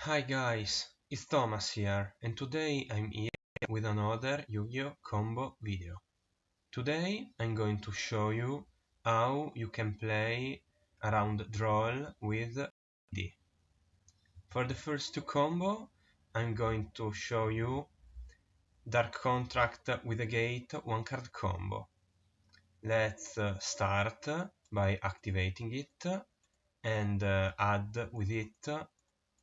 Hi guys, it's Thomas here, and today I'm here with another Yu-Gi-Oh! Combo video. Today I'm going to show you how you can play around Droll with D. For the first two combo, I'm going to show you Dark Contract with a Gate one card combo. Let's start by activating it and add with it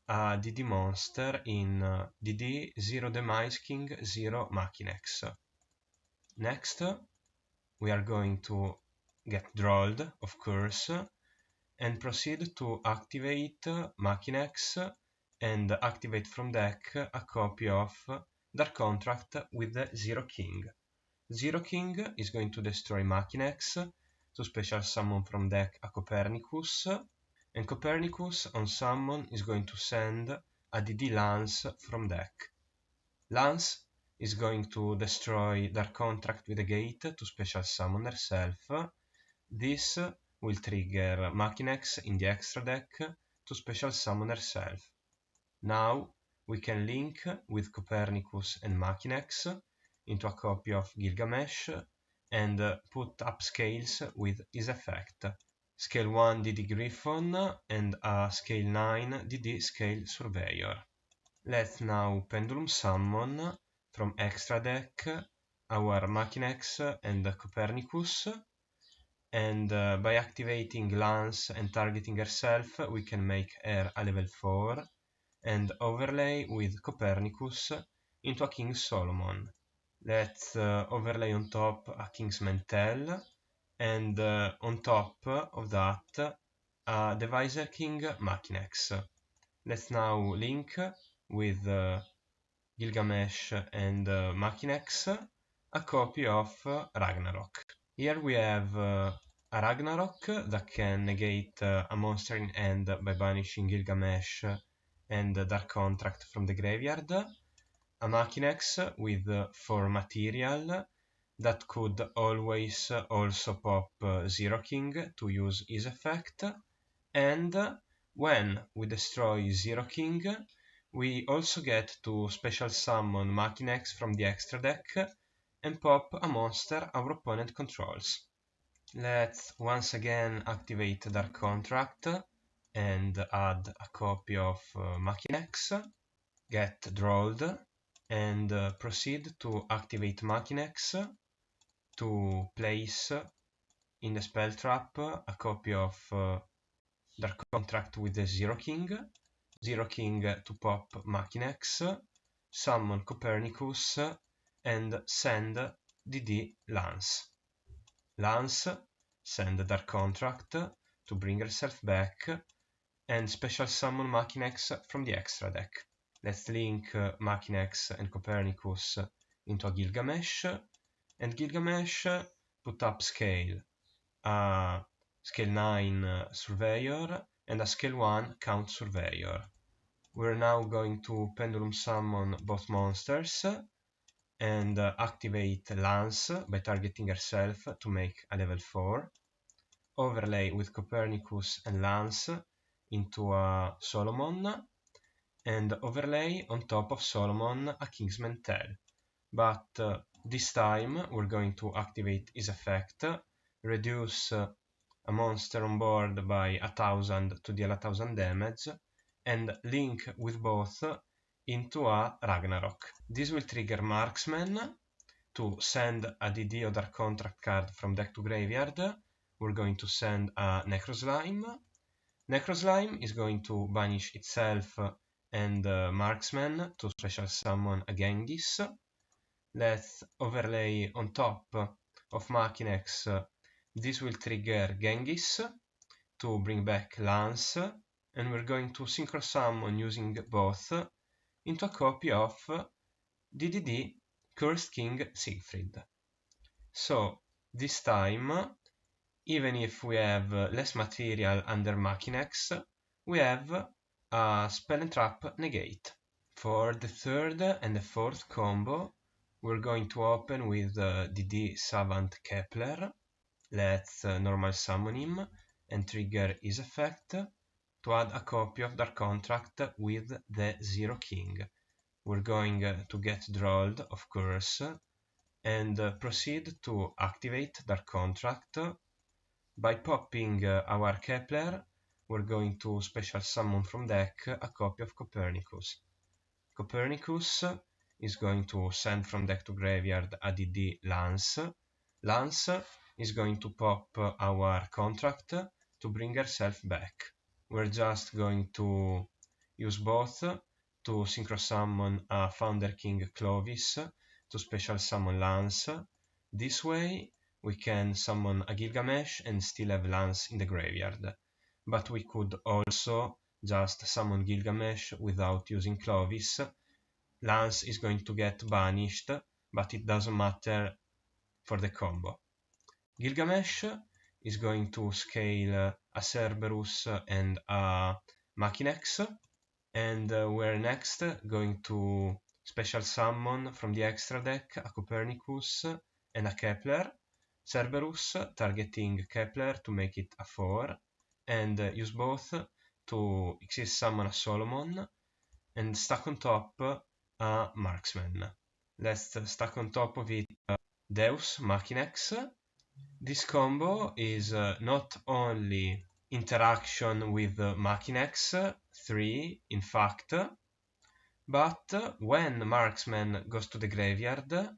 a DD monster in DD 0 demise king 0 machinex. Next we are going to get drolled, of course, and proceed to activate machinex and activate from deck a copy of Dark Contract with the 0 king. 0 king is going to destroy machinex to special summon from deck a Copernicus, and Copernicus on summon is going to send a DD Lance from deck. Lance is going to destroy Dark Contract with a Gate to special summon herself. This will trigger Machinex in the extra deck to special summon herself. Now we can link with Copernicus and Machinex into a copy of Gilgamesh and put up scales with his effect. Scale 1 DD Griffon and a Scale 9 DD Scale Surveyor. Let's now Pendulum Summon from extra deck our Machinex and Copernicus, and by activating Lance and targeting herself we can make her a level 4 and overlay with Copernicus into a King Solomon. Let's overlay on top a King's Mantel, and on top of that a Deviser King Machinex. Let's now link with Gilgamesh and Machinex a copy of Ragnarok. Here we have a Ragnarok that can negate a monster in hand by banishing Gilgamesh and Dark Contract from the graveyard, a Machinex with 4 material that could always also pop 0 king to use his effect, and when we destroy 0 king we also get to special summon Machinex from the extra deck and pop a monster our opponent controls. Let's once again activate Dark Contract and add a copy of Machinex, get Drolled, and proceed to activate Machinex to place in the spell trap a copy of Dark Contract with the 0 king, 0 king to pop Machinex, summon Copernicus, and send DD Lance. Lance send Dark Contract to bring herself back and special summon Machinex from the extra deck. Let's link Machinex and Copernicus into a Gilgamesh, and Gilgamesh put up scale, a Scale 9 Surveyor and a Scale 1 Count Surveyor. We're now going to Pendulum Summon both monsters and activate Lance by targeting herself to make a level 4, overlay with Copernicus and Lance into a Solomon, and overlay on top of Solomon a King's Mantel. But this time we're going to activate his effect, reduce a monster on board by 1000 to deal 1000 damage, and link with both into a Ragnarok. This will trigger Marksman to send a DD or Dark Contract card from deck to graveyard. We're going to send a Necroslime. Necroslime is going to banish itself and Marksman to special summon a Genghis. Let's overlay on top of Machinex. This will trigger Genghis to bring back Lance, and we're going to synchro summon using both into a copy of DDD Cursed King Siegfried. So this time, even if we have less material under Machinex, we have a Spell and Trap negate. For the third and the fourth combo, we're going to open with DD Savant Kepler. Let's normal summon him and trigger his effect to add a copy of Dark Contract with the Zero King. We're going to get Droll, of course, and proceed to activate Dark Contract. By popping our Kepler, we're going to special summon from deck a copy of Copernicus. Copernicus is going to send from deck to graveyard a DD Lance. Lance is going to pop our contract to bring herself back. We're just going to use both to synchro summon a Founder King Clovis to special summon Lance. This way we can summon a Gilgamesh and still have Lance in the graveyard. But we could also just summon Gilgamesh without using Clovis. Lance is going to get banished, but it doesn't matter for the combo. Gilgamesh is going to scale a Cerberus and a Machinex, and we're next going to special summon from the extra deck a Copernicus and a Kepler. Cerberus targeting Kepler to make it a 4, and use both to exist summon a Solomon, and stack on top a Marksman. Let's stack on top of it Deus Machinex. This combo is not only interaction with Machinex 3, in fact, but when Marksman goes to the graveyard,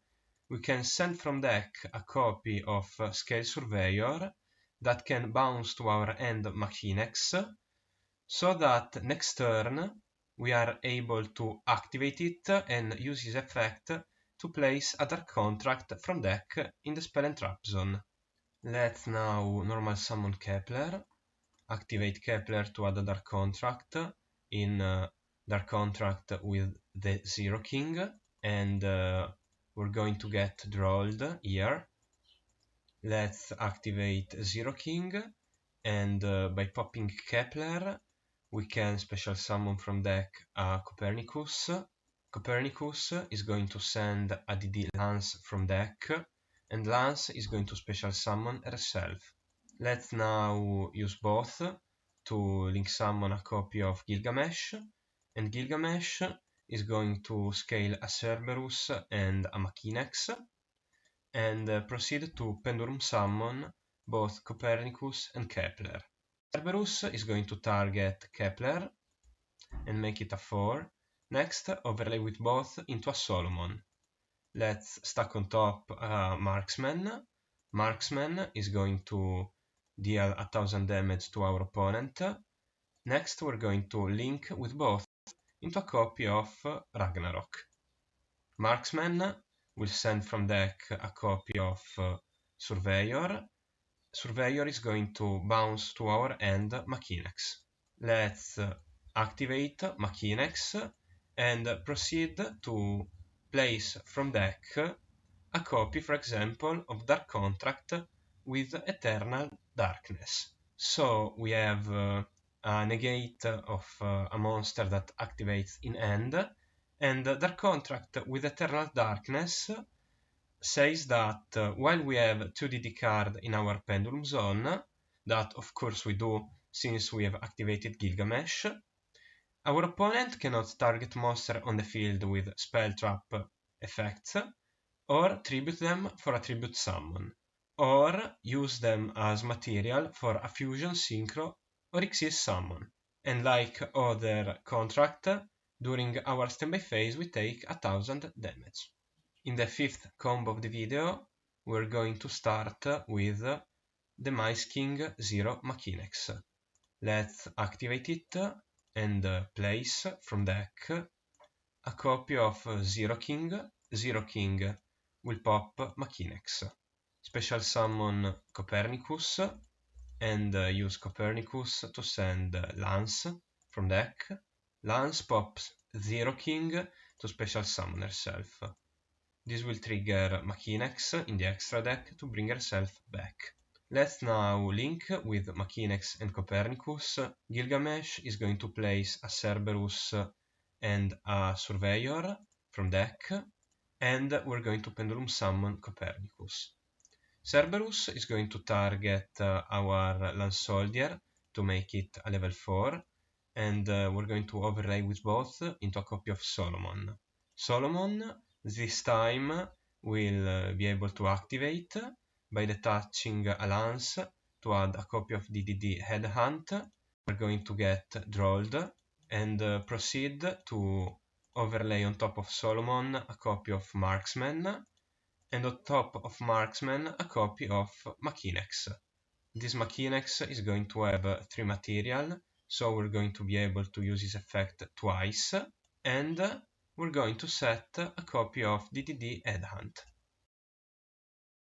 we can send from deck a copy of Scale Surveyor that can bounce to our end Machinex, so that next turn we are able to activate it and use his effect to place a Dark Contract from deck in the spell and trap zone. Let's now normal summon Kepler, activate Kepler to add a Dark Contract in Dark Contract with the Zero King, and we're going to get Drolled here. Let's activate Zero King, and by popping Kepler we can special summon from deck a Copernicus. Copernicus is going to send a DD Lance from deck, and Lance is going to special summon herself. Let's now use both to link summon a copy of Gilgamesh, and Gilgamesh is going to scale a Cerberus and a Machinex, and proceed to pendulum summon both Copernicus and Kepler. Cerberus is going to target Kepler and make it a 4. Next, overlay with both into a Solomon. Let's stack on top Marksman. Marksman is going to deal 1000 damage to our opponent. Next, we're going to link with both into a copy of Ragnarok. Marksman will send from deck a copy of Surveyor. Surveyor is going to bounce to our end Machinex. Let's activate Machinex and proceed to place from deck a copy, for example, of Dark Contract with Eternal Darkness. So we have a negate of a monster that activates in end, and Dark Contract with Eternal Darkness says that while we have 2 DD card in our Pendulum Zone, that of course we do since we have activated Gilgamesh, our opponent cannot target monster on the field with spell trap effects, or tribute them for a tribute summon, or use them as material for a fusion, synchro, or exist summon. And like other contract, during our standby phase we take 1000 damage. In the 5th combo of the video, we're going to start with the Mice King 0 Machinex. Let's activate it and place from deck a copy of Zero King. Zero King will pop Machinex. Special summon Copernicus and use Copernicus to send Lance from deck. Lance pops Zero King to special summon herself. This will trigger Machinex in the extra deck to bring herself back. Let's now link with Machinex and Copernicus. Gilgamesh is going to place a Cerberus and a Surveyor from deck, and we're going to pendulum summon Copernicus. Cerberus is going to target our Lance Soldier to make it a level 4. and we're going to overlay with both into a copy of Solomon. Solomon this time will be able to activate by detaching a lance to add a copy of DDD headhunt. We're going to get Droll and proceed to overlay on top of Solomon a copy of Marksman, and on top of Marksman a copy of Machinex. This machinex is going to have 3 material, so we're going to be able to use this effect twice, and we're going to set a copy of DDD headhunt.